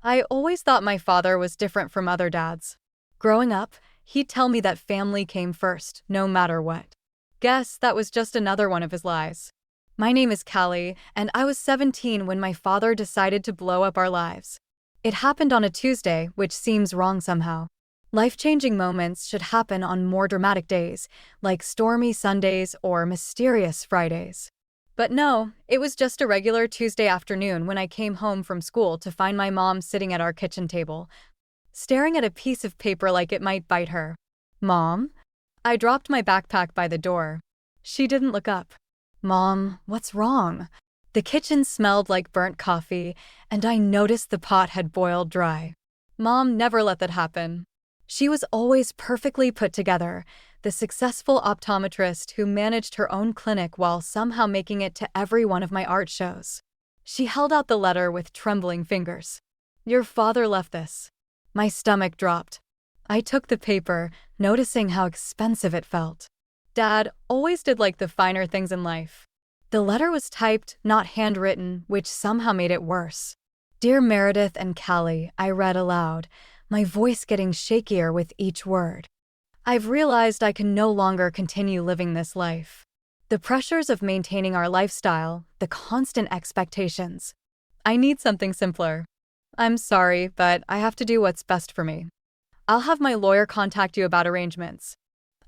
I always thought my father was different from other dads. Growing up, he'd tell me that family came first, no matter what. Guess that was just another one of his lies. My name is Callie, and I was 17 when my father decided to blow up our lives. It happened on a Tuesday, which seems wrong somehow. Life-changing moments should happen on more dramatic days, like stormy Sundays or mysterious Fridays. But no, it was just a regular Tuesday afternoon when I came home from school to find my mom sitting at our kitchen table, staring at a piece of paper like it might bite her. "Mom?" I dropped my backpack by the door. She didn't look up. "Mom, what's wrong?" The kitchen smelled like burnt coffee, and I noticed the pot had boiled dry. Mom never let that happen. She was always perfectly put together, the successful optometrist who managed her own clinic while somehow making it to every one of my art shows. She held out the letter with trembling fingers. "Your father left this." My stomach dropped. I took the paper, noticing how expensive it felt. Dad always did like the finer things in life. The letter was typed, not handwritten, which somehow made it worse. "Dear Meredith and Callie," I read aloud, my voice getting shakier with each word. "I've realized I can no longer continue living this life. The pressures of maintaining our lifestyle, the constant expectations. I need something simpler. I'm sorry, but I have to do what's best for me. I'll have my lawyer contact you about arrangements."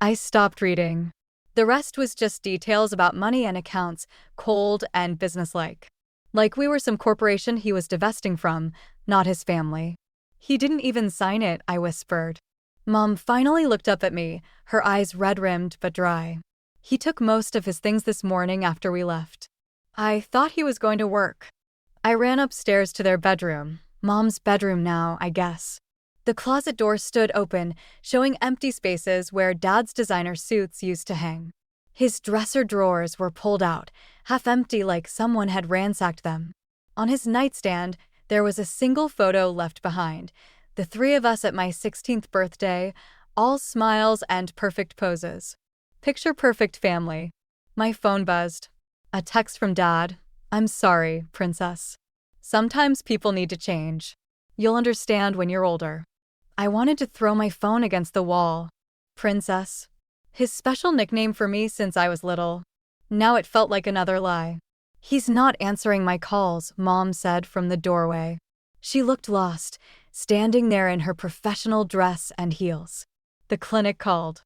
I stopped reading. The rest was just details about money and accounts, cold and businesslike. Like we were some corporation he was divesting from, not his family. "He didn't even sign it," I whispered. Mom finally looked up at me, her eyes red-rimmed but dry. "He took most of his things this morning after we left." I thought he was going to work. I ran upstairs to their bedroom. Mom's bedroom now, I guess. The closet door stood open, showing empty spaces where Dad's designer suits used to hang. His dresser drawers were pulled out, half empty like someone had ransacked them. On his nightstand, there was a single photo left behind, the three of us at my 16th birthday, all smiles and perfect poses. Picture-perfect family. My phone buzzed. A text from Dad. "I'm sorry, Princess. Sometimes people need to change. You'll understand when you're older." I wanted to throw my phone against the wall. Princess. His special nickname for me since I was little. Now it felt like another lie. "He's not answering my calls," Mom said from the doorway. She looked lost, standing there in her professional dress and heels. The clinic called.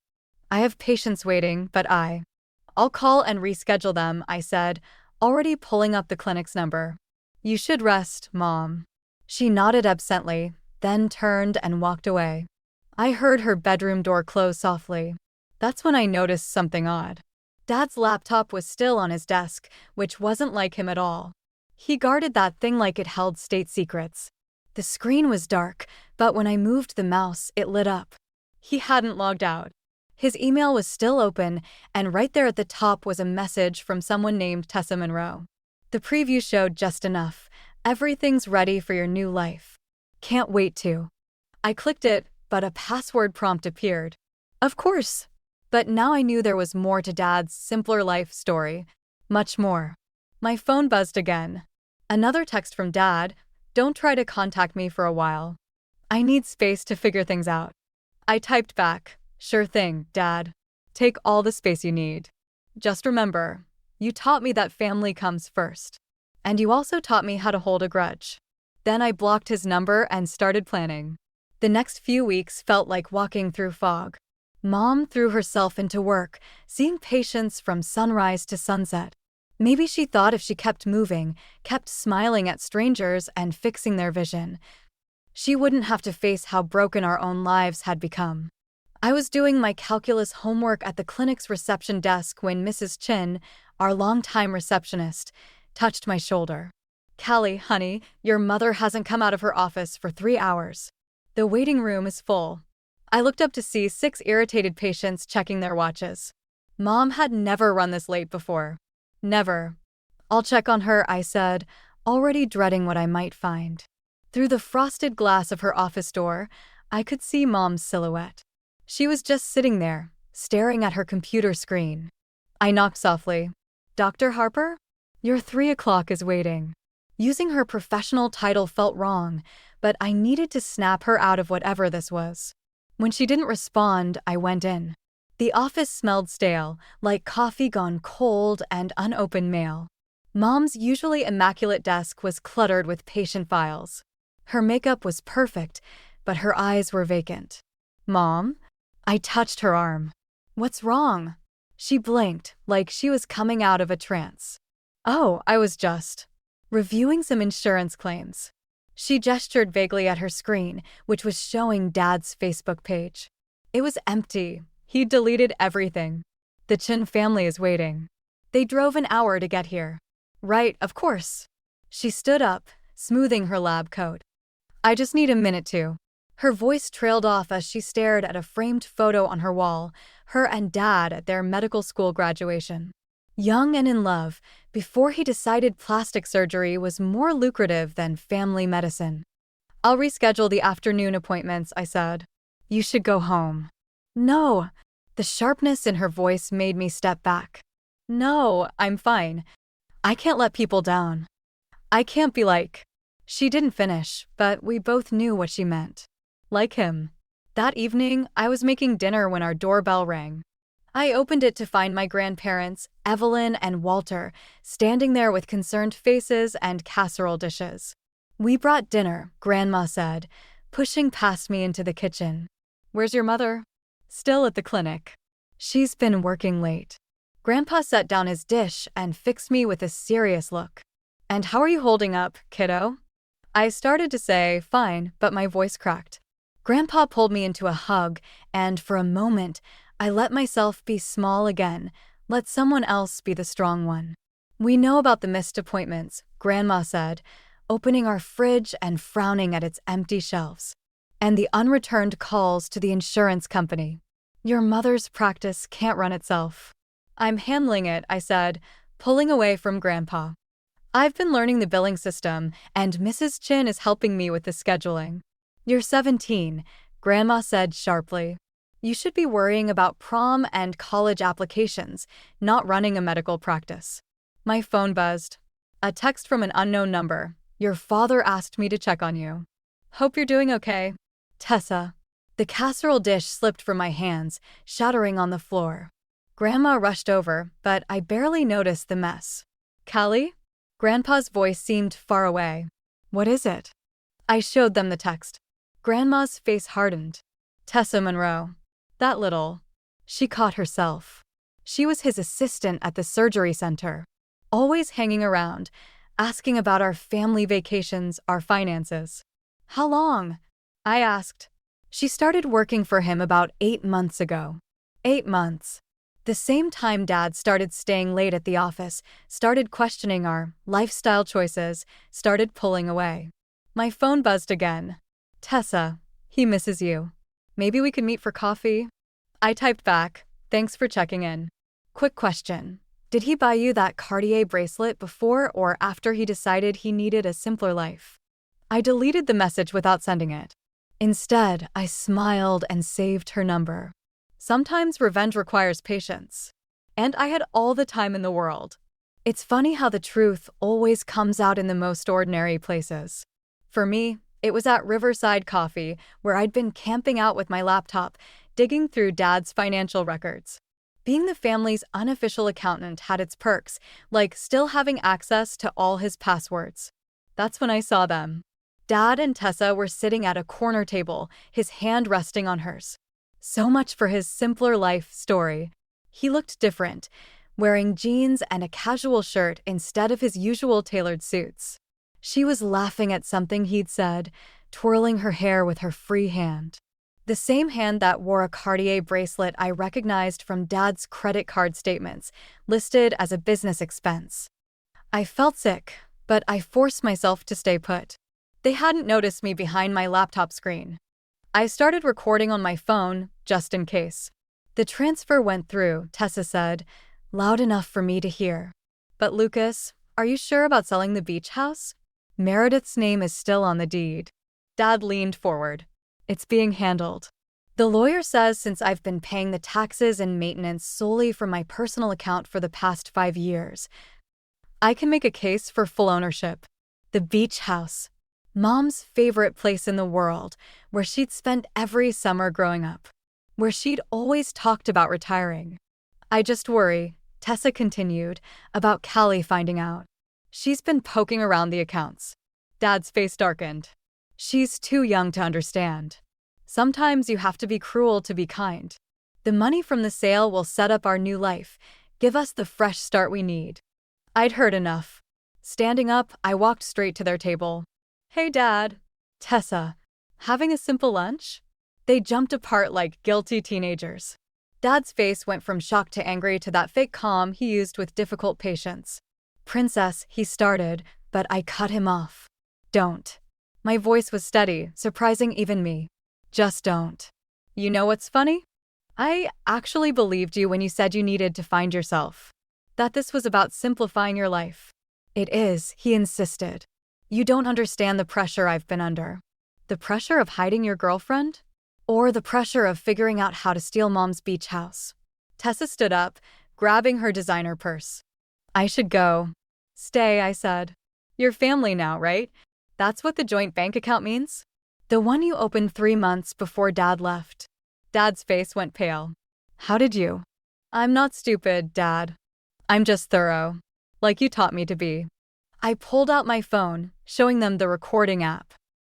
"I have patients waiting, but I'll call and reschedule them," I said, already pulling up the clinic's number. "You should rest, Mom." She nodded absently, then turned and walked away. I heard her bedroom door close softly. That's when I noticed something odd. Dad's laptop was still on his desk, which wasn't like him at all. He guarded that thing like it held state secrets. The screen was dark, but when I moved the mouse, it lit up. He hadn't logged out. His email was still open, and right there at the top was a message from someone named Tessa Monroe. The preview showed just enough. "Everything's ready for your new life. Can't wait to." I clicked it, but a password prompt appeared. Of course. But now I knew there was more to Dad's simpler life story. Much more. My phone buzzed again. Another text from Dad. "Don't try to contact me for a while. I need space to figure things out." I typed back. "Sure thing, Dad. Take all the space you need. Just remember, you taught me that family comes first. And you also taught me how to hold a grudge." Then I blocked his number and started planning. The next few weeks felt like walking through fog. Mom threw herself into work, seeing patients from sunrise to sunset. Maybe she thought if she kept moving, kept smiling at strangers and fixing their vision, she wouldn't have to face how broken our own lives had become. I was doing my calculus homework at the clinic's reception desk when Mrs. Chin, our longtime receptionist, touched my shoulder. "Callie, honey, your mother hasn't come out of her office for 3 hours. The waiting room is full." I looked up to see 6 irritated patients checking their watches. Mom had never run this late before. Never. "I'll check on her," I said, already dreading what I might find. Through the frosted glass of her office door, I could see Mom's silhouette. She was just sitting there, staring at her computer screen. I knocked softly. "Dr. Harper? Your 3 o'clock is waiting." Using her professional title felt wrong, but I needed to snap her out of whatever this was. When she didn't respond, I went in. The office smelled stale, like coffee gone cold and unopened mail. Mom's usually immaculate desk was cluttered with patient files. Her makeup was perfect, but her eyes were vacant. "Mom?" I touched her arm. "What's wrong?" She blinked, like she was coming out of a trance. "Oh, I was just reviewing some insurance claims." She gestured vaguely at her screen, which was showing Dad's Facebook page. It was empty. He'd deleted everything. "The Chin family is waiting. They drove an hour to get here." "Right, of course." She stood up, smoothing her lab coat. "I just need a minute to." Her voice trailed off as she stared at a framed photo on her wall, her and Dad at their medical school graduation. Young and in love, before he decided plastic surgery was more lucrative than family medicine. "I'll reschedule the afternoon appointments," I said. "You should go home." "No." The sharpness in her voice made me step back. "No, I'm fine. I can't let people down. I can't be like—" She didn't finish, but we both knew what she meant. Like him. That evening, I was making dinner when our doorbell rang. I opened it to find my grandparents, Evelyn and Walter, standing there with concerned faces and casserole dishes. "We brought dinner," Grandma said, pushing past me into the kitchen. "Where's your mother?" "Still at the clinic. She's been working late." Grandpa set down his dish and fixed me with a serious look. "And how are you holding up, kiddo?" I started to say, "Fine," but my voice cracked. Grandpa pulled me into a hug, and for a moment, I let myself be small again, let someone else be the strong one. "We know about the missed appointments," Grandma said, opening our fridge and frowning at its empty shelves. "And the unreturned calls to the insurance company. Your mother's practice can't run itself." "I'm handling it," I said, pulling away from Grandpa. "I've been learning the billing system, and Mrs. Chin is helping me with the scheduling." "You're 17, Grandma said sharply. "You should be worrying about prom and college applications, not running a medical practice." My phone buzzed. A text from an unknown number. "Your father asked me to check on you. Hope you're doing okay. Tessa." The casserole dish slipped from my hands, shattering on the floor. Grandma rushed over, but I barely noticed the mess. "Callie?" Grandpa's voice seemed far away. "What is it?" I showed them the text. Grandma's face hardened. "Tessa Monroe. That little—" She caught herself. She was his assistant at the surgery center, always hanging around, asking about our family vacations, our finances. "How long?" I asked. "She started working for him about 8 months ago." 8 months. The same time Dad started staying late at the office, started questioning our lifestyle choices, started pulling away. My phone buzzed again. "Tessa, he misses you. Maybe we could meet for coffee?" I typed back, "Thanks for checking in. Quick question. Did he buy you that Cartier bracelet before or after he decided he needed a simpler life?" I deleted the message without sending it. Instead, I smiled and saved her number. Sometimes revenge requires patience. And I had all the time in the world. It's funny how the truth always comes out in the most ordinary places. For me, it was at Riverside Coffee, where I'd been camping out with my laptop, digging through Dad's financial records. Being the family's unofficial accountant had its perks, like still having access to all his passwords. That's when I saw them. Dad and Tessa were sitting at a corner table, his hand resting on hers. So much for his simpler life story. He looked different, wearing jeans and a casual shirt instead of his usual tailored suits. She was laughing at something he'd said, twirling her hair with her free hand. The same hand that wore a Cartier bracelet I recognized from Dad's credit card statements, listed as a business expense. I felt sick, but I forced myself to stay put. They hadn't noticed me behind my laptop screen. I started recording on my phone, just in case. "The transfer went through," Tessa said, loud enough for me to hear. "But Lucas, are you sure about selling the beach house? Meredith's name is still on the deed." Dad leaned forward. "It's being handled. The lawyer says since I've been paying the taxes and maintenance solely from my personal account for the past 5 years, I can make a case for full ownership." The beach house. Mom's favorite place in the world, where she'd spent every summer growing up. Where she'd always talked about retiring. I just worry, Tessa continued, about Callie finding out. She's been poking around the accounts. Dad's face darkened. She's too young to understand. Sometimes you have to be cruel to be kind. The money from the sale will set up our new life, give us the fresh start we need. I'd heard enough. Standing up, I walked straight to their table. Hey, Dad. Tessa. Having a simple lunch? They jumped apart like guilty teenagers. Dad's face went from shock to angry to that fake calm he used with difficult patience. Princess, he started, but I cut him off. Don't. My voice was steady, surprising even me. Just don't. You know what's funny? I actually believed you when you said you needed to find yourself. That this was about simplifying your life. It is, he insisted. You don't understand the pressure I've been under. The pressure of hiding your girlfriend? Or the pressure of figuring out how to steal Mom's beach house? Tessa stood up, grabbing her designer purse. I should go. Stay, I said. You're family now, right? That's what the joint bank account means? The one you opened 3 months before Dad left. Dad's face went pale. How did you? I'm not stupid, Dad. I'm just thorough. Like you taught me to be. I pulled out my phone, showing them the recording app.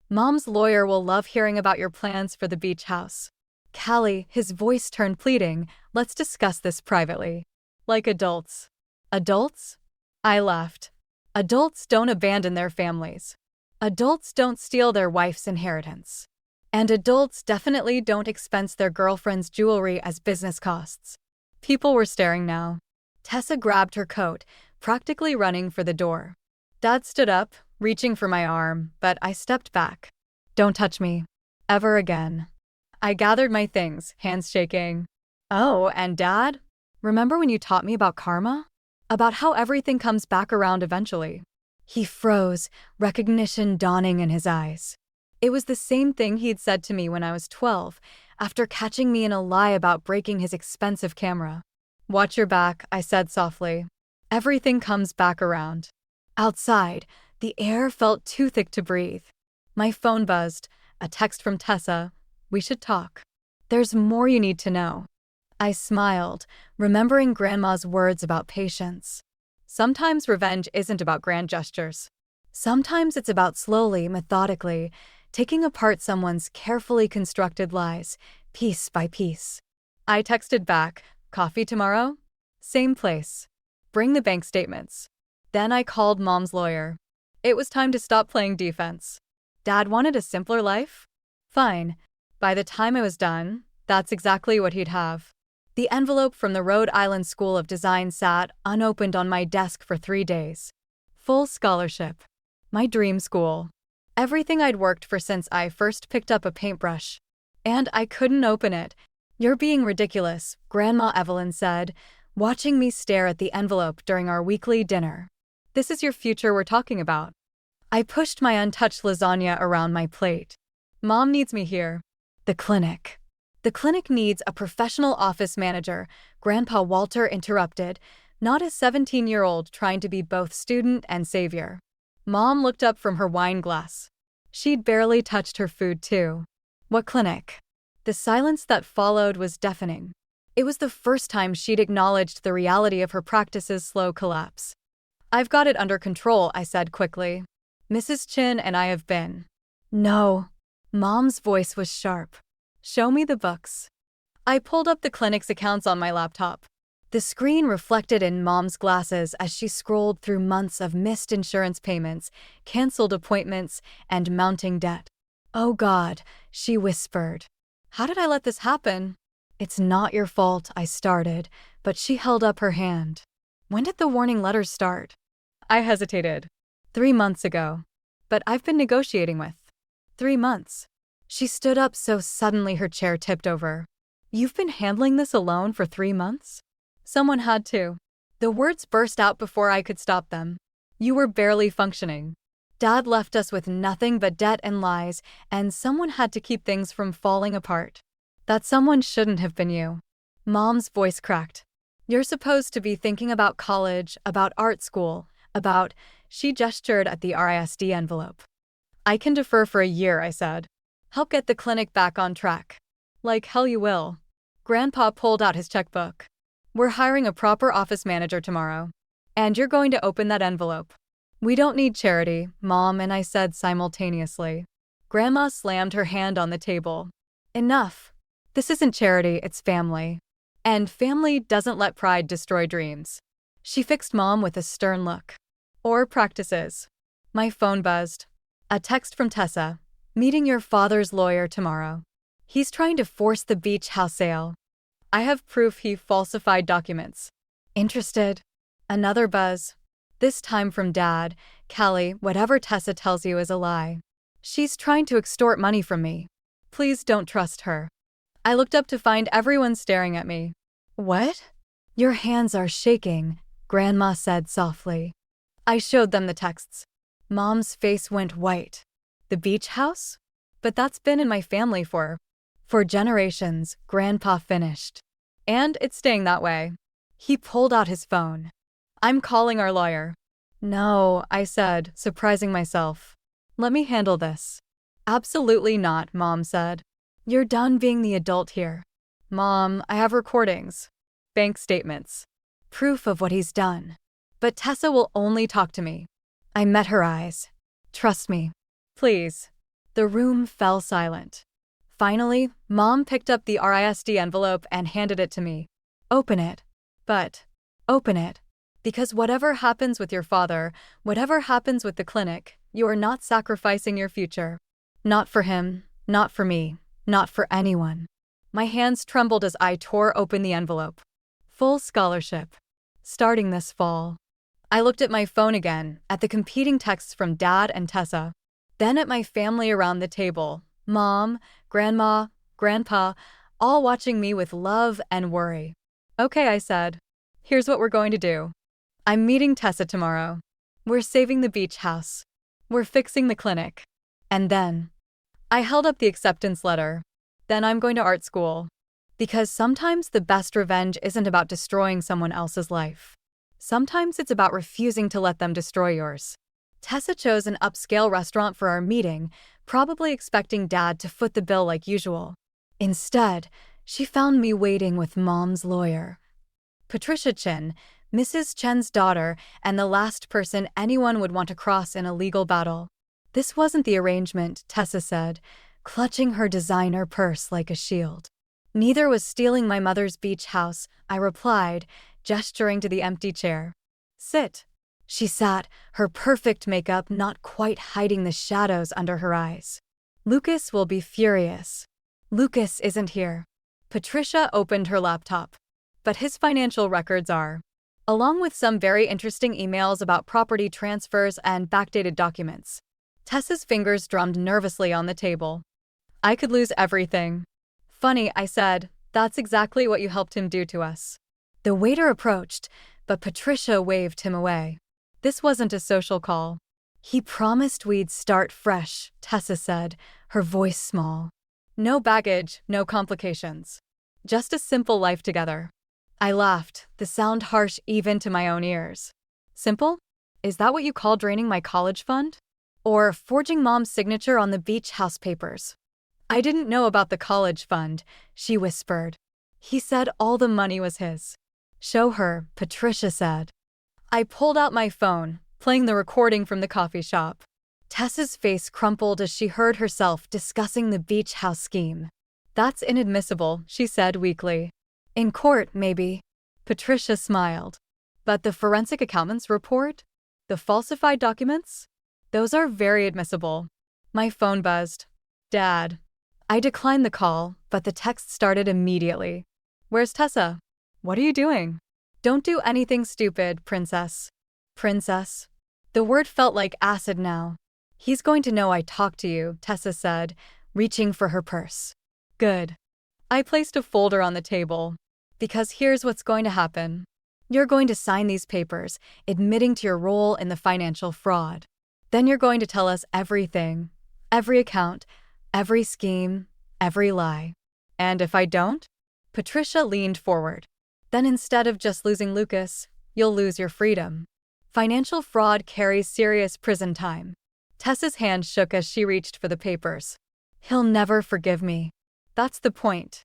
Mom's lawyer will love hearing about your plans for the beach house. Callie, his voice turned pleading, let's discuss this privately. Like adults. Adults? I laughed. Adults don't abandon their families. Adults don't steal their wife's inheritance. And adults definitely don't expense their girlfriend's jewelry as business costs. People were staring now. Tessa grabbed her coat, practically running for the door. Dad stood up, reaching for my arm, but I stepped back. Don't touch me. Ever again. I gathered my things, hands shaking. Oh, and Dad? Remember when you taught me about karma? About how everything comes back around eventually? He froze, recognition dawning in his eyes. It was the same thing he'd said to me when I was 12, after catching me in a lie about breaking his expensive camera. Watch your back, I said softly. Everything comes back around. Outside, the air felt too thick to breathe. My phone buzzed, a text from Tessa. We should talk. There's more you need to know. I smiled, remembering Grandma's words about patience. Sometimes revenge isn't about grand gestures. Sometimes it's about slowly, methodically, taking apart someone's carefully constructed lies, piece by piece. I texted back, coffee tomorrow? Same place. Bring the bank statements. Then I called Mom's lawyer. It was time to stop playing defense. Dad wanted a simpler life? Fine. By the time I was done, that's exactly what he'd have. The envelope from the Rhode Island School of Design sat unopened on my desk for 3 days. Full scholarship. My dream school. Everything I'd worked for since I first picked up a paintbrush. And I couldn't open it. You're being ridiculous, Grandma Evelyn said, watching me stare at the envelope during our weekly dinner. This is your future we're talking about. I pushed my untouched lasagna around my plate. Mom needs me here. The clinic. The clinic needs a professional office manager, Grandpa Walter interrupted, not a 17-year-old trying to be both student and savior. Mom looked up from her wine glass. She'd barely touched her food too. What clinic? The silence that followed was deafening. It was the first time she'd acknowledged the reality of her practice's slow collapse. I've got it under control, I said quickly. Mrs. Chin and I have been. No. Mom's voice was sharp. Show me the books. I pulled up the clinic's accounts on my laptop. The screen reflected in Mom's glasses as she scrolled through months of missed insurance payments, canceled appointments, and mounting debt. Oh God, she whispered. How did I let this happen? It's not your fault, I started, but she held up her hand. When did the warning letters start? I hesitated. 3 months ago. But I've been negotiating with. 3 months. She stood up so suddenly her chair tipped over. You've been handling this alone for 3 months? Someone had to. The words burst out before I could stop them. You were barely functioning. Dad left us with nothing but debt and lies, and someone had to keep things from falling apart. That someone shouldn't have been you. Mom's voice cracked. You're supposed to be thinking about college, about art school, About, she gestured at the RISD envelope. I can defer for a year, I said. Help get the clinic back on track. Like hell you will. Grandpa pulled out his checkbook. We're hiring a proper office manager tomorrow. And you're going to open that envelope. We don't need charity, Mom and I said simultaneously. Grandma slammed her hand on the table. Enough. This isn't charity, it's family. And family doesn't let pride destroy dreams. She fixed Mom with a stern look. Or practices. My phone buzzed. A text from Tessa. Meeting your father's lawyer tomorrow. He's trying to force the beach house sale. I have proof he falsified documents. Interested? Another buzz. This time from Dad. Callie, whatever Tessa tells you is a lie. She's trying to extort money from me. Please don't trust her. I looked up to find everyone staring at me. What? Your hands are shaking, Grandma said softly. I showed them the texts. Mom's face went white. The beach house? But that's been in my family for generations, Grandpa finished. And it's staying that way. He pulled out his phone. I'm calling our lawyer. No, I said, surprising myself. Let me handle this. Absolutely not, Mom said. You're done being the adult here. Mom, I have recordings. Bank statements. Proof of what he's done. But Tessa will only talk to me. I met her eyes. Trust me. Please. The room fell silent. Finally, Mom picked up the RISD envelope and handed it to me. Open it. But, open it. Because whatever happens with your father, whatever happens with the clinic, you are not sacrificing your future. Not for him, not for me, not for anyone. My hands trembled as I tore open the envelope. Full scholarship. Starting this fall. I looked at my phone again, at the competing texts from Dad and Tessa. Then at my family around the table. Mom, Grandma, Grandpa, all watching me with love and worry. Okay, I said. Here's what we're going to do. I'm meeting Tessa tomorrow. We're saving the beach house. We're fixing the clinic. And then, I held up the acceptance letter. Then I'm going to art school. Because sometimes the best revenge isn't about destroying someone else's life. Sometimes it's about refusing to let them destroy yours. Tessa chose an upscale restaurant for our meeting, probably expecting Dad to foot the bill like usual. Instead, she found me waiting with Mom's lawyer. Patricia Chen, Mrs. Chen's daughter, and the last person anyone would want to cross in a legal battle. This wasn't the arrangement, Tessa said, clutching her designer purse like a shield. Neither was stealing my mother's beach house, I replied, gesturing to the empty chair. Sit. She sat, her perfect makeup not quite hiding the shadows under her eyes. Lucas will be furious. Lucas isn't here. Patricia opened her laptop. But his financial records are. Along with some very interesting emails about property transfers and backdated documents. Tessa's fingers drummed nervously on the table. I could lose everything. Funny, I said, that's exactly what you helped him do to us. The waiter approached, but Patricia waved him away. This wasn't a social call. He promised we'd start fresh, Tessa said, her voice small. No baggage, no complications. Just a simple life together. I laughed, the sound harsh even to my own ears. Simple? Is that what you call draining my college fund? Or forging Mom's signature on the beach house papers? I didn't know about the college fund, she whispered. He said all the money was his. Show her, Patricia said. I pulled out my phone, playing the recording from the coffee shop. Tessa's face crumpled as she heard herself discussing the beach house scheme. That's inadmissible, she said weakly. In court, maybe. Patricia smiled. But the forensic accountant's report? The falsified documents? Those are very admissible. My phone buzzed. Dad. I declined the call, but the text started immediately. Where's Tessa? What are you doing? Don't do anything stupid, princess. Princess? The word felt like acid now. He's going to know I talked to you, Tessa said, reaching for her purse. Good. I placed a folder on the table. Because here's what's going to happen. You're going to sign these papers, admitting to your role in the financial fraud. Then you're going to tell us everything. Every account, every scheme, every lie. And if I don't? Patricia leaned forward. Then instead of just losing Lucas, you'll lose your freedom. Financial fraud carries serious prison time. Tessa's hand shook as she reached for the papers. He'll never forgive me. That's the point.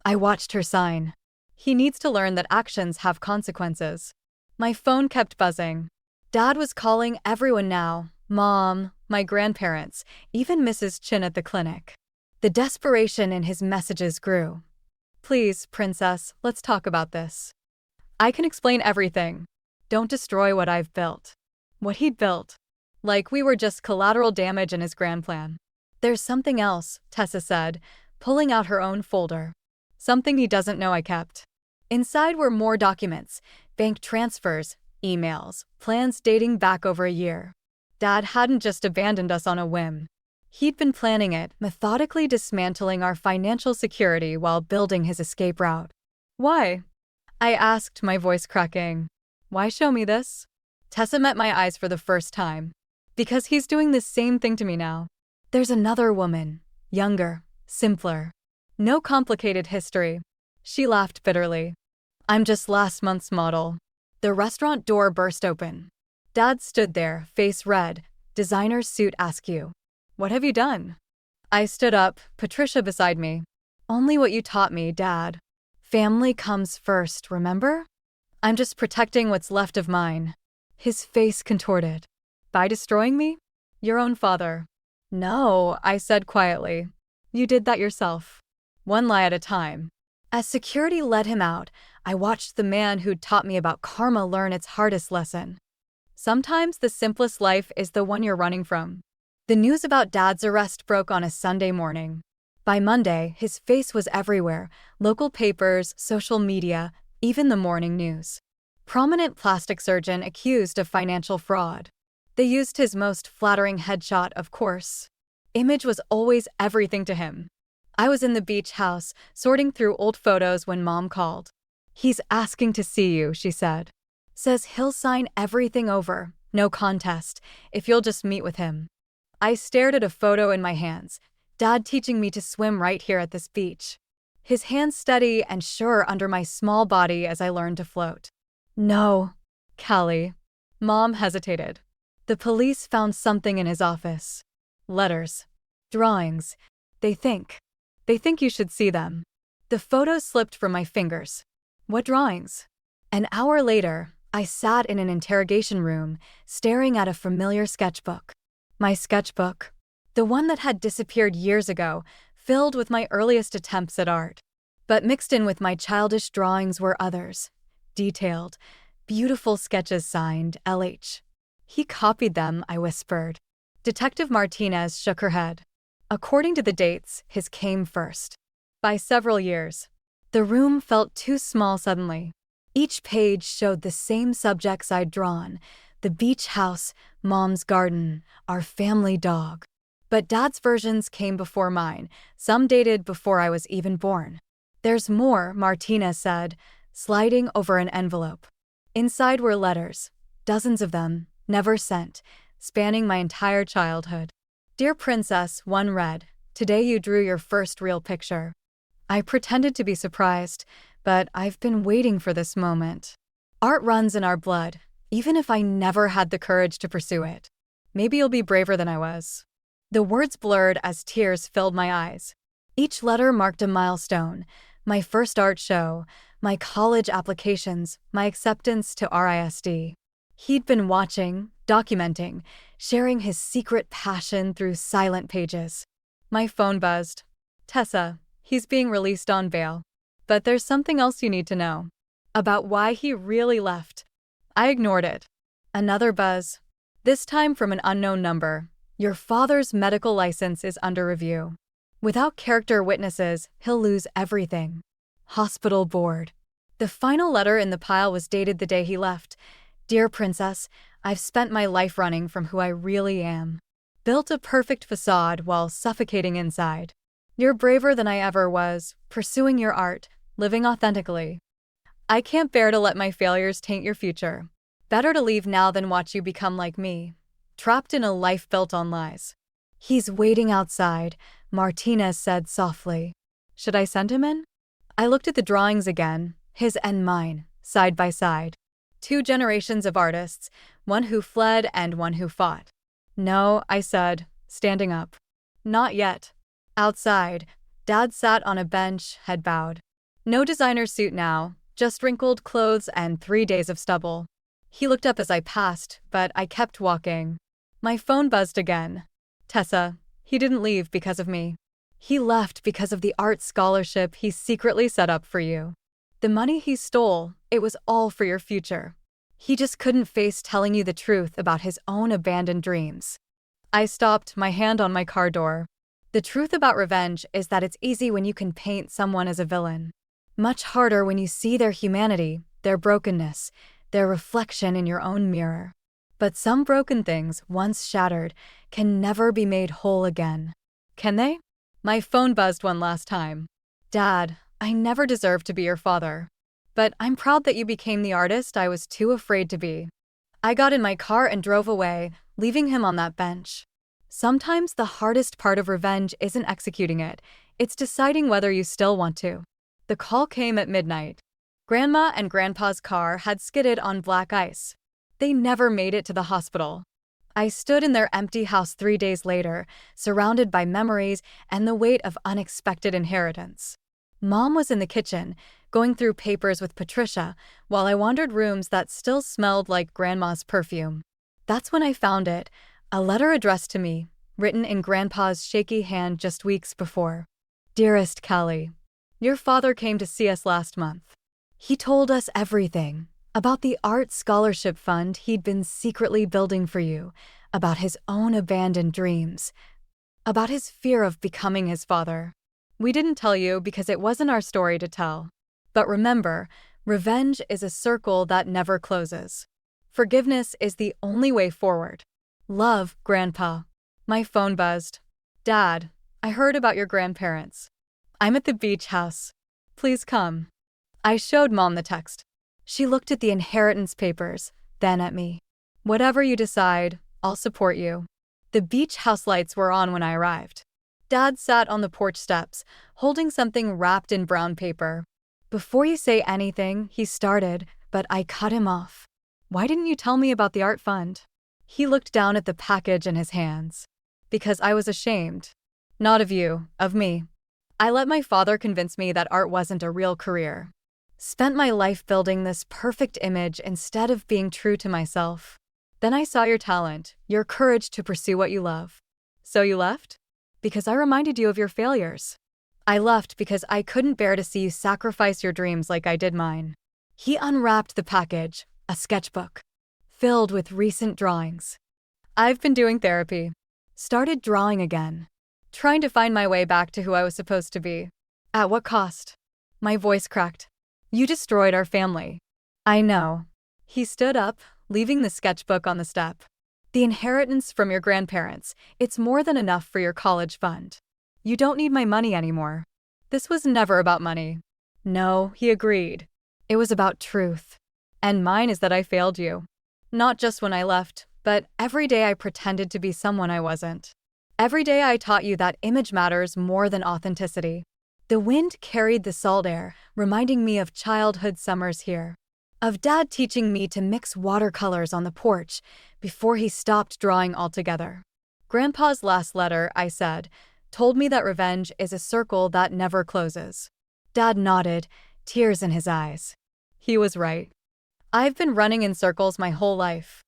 I watched her sign. He needs to learn that actions have consequences. My phone kept buzzing. Dad was calling everyone now. Mom, my grandparents, even Mrs. Chin at the clinic. The desperation in his messages grew. Please, Princess, let's talk about this. I can explain everything. Don't destroy what I've built. What he'd built. Like we were just collateral damage in his grand plan. There's something else, Tessa said, pulling out her own folder. Something he doesn't know I kept. Inside were more documents, bank transfers, emails, plans dating back over a year. Dad hadn't just abandoned us on a whim. He'd been planning it, methodically dismantling our financial security while building his escape route. Why? I asked, my voice cracking. Why show me this? Tessa met my eyes for the first time. Because he's doing the same thing to me now. There's another woman, younger, simpler. No complicated history. She laughed bitterly. I'm just last month's model. The restaurant door burst open. Dad stood there, face red, designer suit askew. What have you done? I stood up, Patricia beside me. Only what you taught me, Dad. Family comes first, remember? I'm just protecting what's left of mine. His face contorted. By destroying me? Your own father. No, I said quietly. You did that yourself. One lie at a time. As security led him out, I watched the man who'd taught me about karma learn its hardest lesson. Sometimes the simplest life is the one you're running from. The news about Dad's arrest broke on a Sunday morning. By Monday, his face was everywhere, local papers, social media, even the morning news. Prominent plastic surgeon accused of financial fraud. They used his most flattering headshot, of course. Image was always everything to him. I was in the beach house, sorting through old photos when Mom called. He's asking to see you, she said. Says he'll sign everything over, no contest, if you'll just meet with him. I stared at a photo in my hands, Dad teaching me to swim right here at this beach. His hands steady and sure under my small body as I learned to float. No, Callie. Mom hesitated. The police found something in his office. Letters. Drawings. They think you should see them. The photos slipped from my fingers. What drawings? An hour later, I sat in an interrogation room, staring at a familiar sketchbook. My sketchbook. The one that had disappeared years ago, filled with my earliest attempts at art. But mixed in with my childish drawings were others. Detailed, beautiful sketches signed LH. He copied them, I whispered. Detective Martinez shook her head. According to the dates, his came first. By several years. The room felt too small suddenly. Each page showed the same subjects I'd drawn. The beach house, Mom's garden, our family dog. But Dad's versions came before mine, some dated before I was even born. There's more, Martinez said, sliding over an envelope. Inside were letters, dozens of them, never sent, spanning my entire childhood. Dear Princess, one read, today you drew your first real picture. I pretended to be surprised, but I've been waiting for this moment. Art runs in our blood, even if I never had the courage to pursue it. Maybe you'll be braver than I was. The words blurred as tears filled my eyes. Each letter marked a milestone, my first art show, my college applications, my acceptance to RISD. He'd been watching, documenting, sharing his secret passion through silent pages. My phone buzzed. Tessa, he's being released on bail. But there's something else you need to know. About why he really left. I ignored it. Another buzz. This time from an unknown number. Your father's medical license is under review. Without character witnesses, he'll lose everything. Hospital board. The final letter in the pile was dated the day he left. Dear Princess, I've spent my life running from who I really am. Built a perfect facade while suffocating inside. You're braver than I ever was, pursuing your art, living authentically. I can't bear to let my failures taint your future. Better to leave now than watch you become like me, trapped in a life built on lies. He's waiting outside, Martinez said softly. Should I send him in? I looked at the drawings again, his and mine, side by side. 2 generations of artists, one who fled and one who fought. No, I said, standing up. Not yet. Outside, Dad sat on a bench, head bowed. No designer suit now, just wrinkled clothes and 3 days of stubble. He looked up as I passed, but I kept walking. My phone buzzed again. Tessa, he didn't leave because of me. He left because of the art scholarship he secretly set up for you. The money he stole, it was all for your future. He just couldn't face telling you the truth about his own abandoned dreams. I stopped, my hand on my car door. The truth about revenge is that it's easy when you can paint someone as a villain. Much harder when you see their humanity, their brokenness, their reflection in your own mirror. But some broken things, once shattered, can never be made whole again. Can they? My phone buzzed one last time. Dad, I never deserved to be your father. But I'm proud that you became the artist I was too afraid to be. I got in my car and drove away, leaving him on that bench. Sometimes the hardest part of revenge isn't executing it, it's deciding whether you still want to. The call came at midnight. Grandma and Grandpa's car had skidded on black ice. They never made it to the hospital. I stood in their empty house 3 days later, surrounded by memories and the weight of unexpected inheritance. Mom was in the kitchen, going through papers with Patricia, while I wandered rooms that still smelled like Grandma's perfume. That's when I found it, a letter addressed to me, written in Grandpa's shaky hand just weeks before. Dearest Callie, your father came to see us last month. He told us everything. About the art scholarship fund he'd been secretly building for you, about his own abandoned dreams, about his fear of becoming his father. We didn't tell you because it wasn't our story to tell. But remember, revenge is a circle that never closes. Forgiveness is the only way forward. Love, Grandpa. My phone buzzed. Dad, I heard about your grandparents. I'm at the beach house. Please come. I showed Mom the text. She looked at the inheritance papers, then at me. Whatever you decide, I'll support you. The beach house lights were on when I arrived. Dad sat on the porch steps, holding something wrapped in brown paper. Before you say anything, he started, but I cut him off. Why didn't you tell me about the art fund? He looked down at the package in his hands. Because I was ashamed. Not of you, of me. I let my father convince me that art wasn't a real career. Spent my life building this perfect image instead of being true to myself. Then I saw your talent, your courage to pursue what you love. So you left? Because I reminded you of your failures. I left because I couldn't bear to see you sacrifice your dreams like I did mine. He unwrapped the package, a sketchbook, filled with recent drawings. I've been doing therapy. Started drawing again. Trying to find my way back to who I was supposed to be. At what cost? My voice cracked. You destroyed our family. I know. He stood up, leaving the sketchbook on the step. The inheritance from your grandparents, it's more than enough for your college fund. You don't need my money anymore. This was never about money. No, he agreed. It was about truth. And mine is that I failed you. Not just when I left, but every day I pretended to be someone I wasn't. Every day I taught you that image matters more than authenticity. The wind carried the salt air, reminding me of childhood summers here. Of Dad teaching me to mix watercolors on the porch before he stopped drawing altogether. Grandpa's last letter, I said, told me that revenge is a circle that never closes. Dad nodded, tears in his eyes. He was right. I've been running in circles my whole life.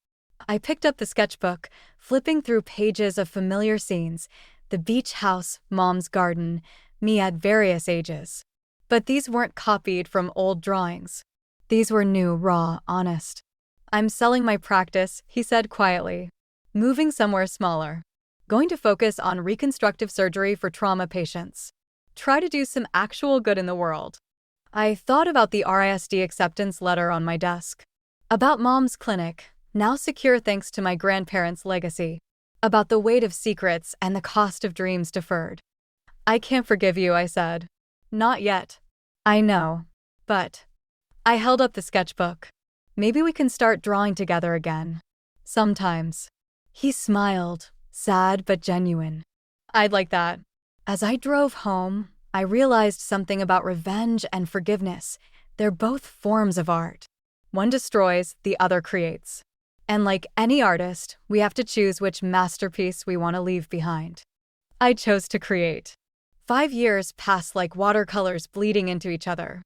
I picked up the sketchbook, flipping through pages of familiar scenes, the beach house, Mom's garden, me at various ages. But these weren't copied from old drawings. These were new, raw, honest. I'm selling my practice, he said quietly. Moving somewhere smaller. Going to focus on reconstructive surgery for trauma patients. Try to do some actual good in the world. I thought about the RISD acceptance letter on my desk. About Mom's clinic, now secure thanks to my grandparents' legacy. About the weight of secrets and the cost of dreams deferred. I can't forgive you, I said. Not yet. I know. But I held up the sketchbook. Maybe we can start drawing together again. Sometimes. He smiled, sad but genuine. I'd like that. As I drove home, I realized something about revenge and forgiveness. They're both forms of art. One destroys, the other creates. And like any artist, we have to choose which masterpiece we want to leave behind. I chose to create. 5 years passed like watercolors bleeding into each other.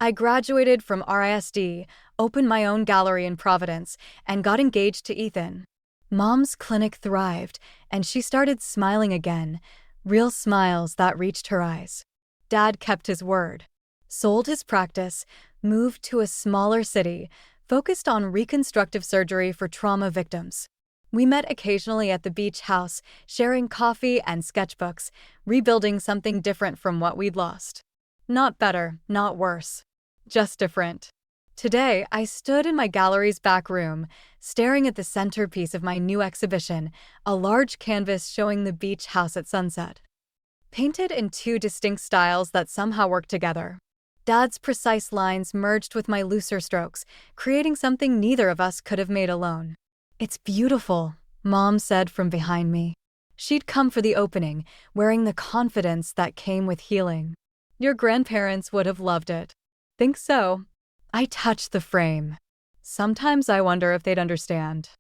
I graduated from RISD, opened my own gallery in Providence, and got engaged to Ethan. Mom's clinic thrived, and she started smiling again, real smiles that reached her eyes. Dad kept his word. Sold his practice, moved to a smaller city, focused on reconstructive surgery for trauma victims. We met occasionally at the beach house, sharing coffee and sketchbooks, rebuilding something different from what we'd lost. Not better, not worse. Just different. Today, I stood in my gallery's back room, staring at the centerpiece of my new exhibition, a large canvas showing the beach house at sunset. Painted in two distinct styles that somehow work together. Dad's precise lines merged with my looser strokes, creating something neither of us could have made alone. "It's beautiful," Mom said from behind me. She'd come for the opening, wearing the confidence that came with healing. "Your grandparents would have loved it." "Think so?" I touched the frame. Sometimes I wonder if they'd understand.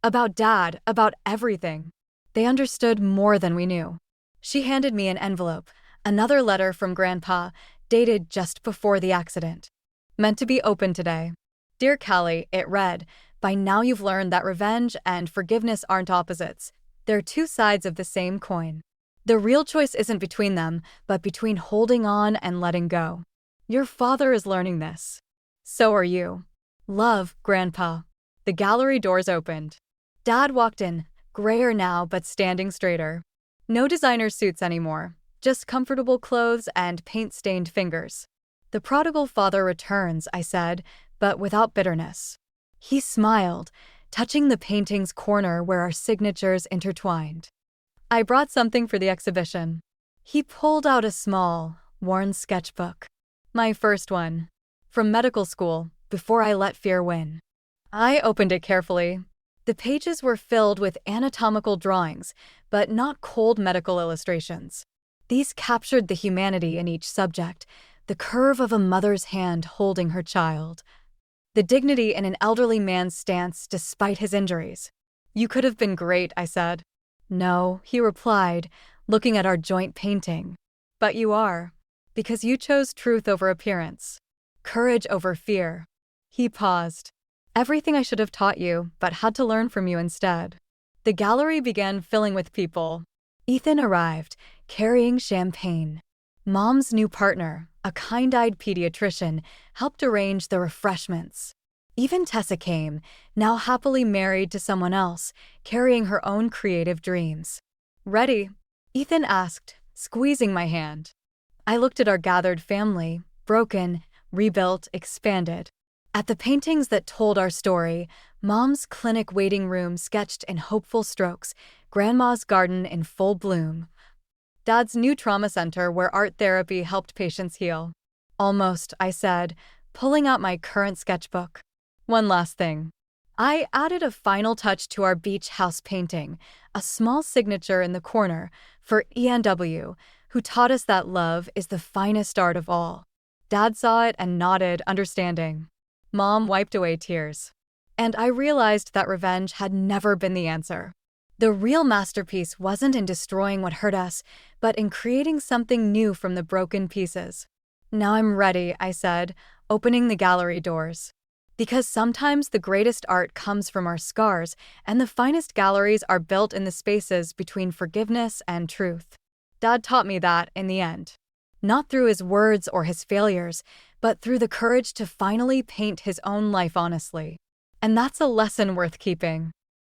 About Dad, about everything. They understood more than we knew. She handed me an envelope, another letter from Grandpa, dated just before the accident. "Meant to be open today. Dear Callie," it read, "by now you've learned that revenge and forgiveness aren't opposites. They're two sides of the same coin. The real choice isn't between them, but between holding on and letting go. Your father is learning this. So are you. Love, Grandpa." The gallery doors opened. Dad walked in, grayer now but standing straighter. No designer suits anymore, just comfortable clothes and paint-stained fingers. "The prodigal father returns," I said, but without bitterness. He smiled, touching the painting's corner where our signatures intertwined. "I brought something for the exhibition." He pulled out a small, worn sketchbook. My first one. From medical school, before I let fear win. I opened it carefully. The pages were filled with anatomical drawings, but not cold medical illustrations. These captured the humanity in each subject, the curve of a mother's hand holding her child. The dignity in an elderly man's stance despite his injuries. "You could have been great," I said. "No," he replied, looking at our joint painting. "But you are. Because you chose truth over appearance. Courage over fear." He paused. "Everything I should have taught you, but had to learn from you instead." The gallery began filling with people. Ethan arrived, carrying champagne. Mom's new partner, a kind-eyed pediatrician, helped arrange the refreshments. Even Tessa came, now happily married to someone else, carrying her own creative dreams. "Ready?" Ethan asked, squeezing my hand. I looked at our gathered family, broken, rebuilt, expanded. At the paintings that told our story, Mom's clinic waiting room sketched in hopeful strokes, Grandma's garden in full bloom. Dad's new trauma center where art therapy helped patients heal. "Almost," I said, pulling out my current sketchbook. "One last thing." I added a final touch to our beach house painting, a small signature in the corner for ENW, who taught us that love is the finest art of all. Dad saw it and nodded, understanding. Mom wiped away tears. And I realized that revenge had never been the answer. The real masterpiece wasn't in destroying what hurt us, but in creating something new from the broken pieces. "Now I'm ready," I said, opening the gallery doors. Because sometimes the greatest art comes from our scars, and the finest galleries are built in the spaces between forgiveness and truth. Dad taught me that in the end. Not through his words or his failures, but through the courage to finally paint his own life honestly. And that's a lesson worth keeping.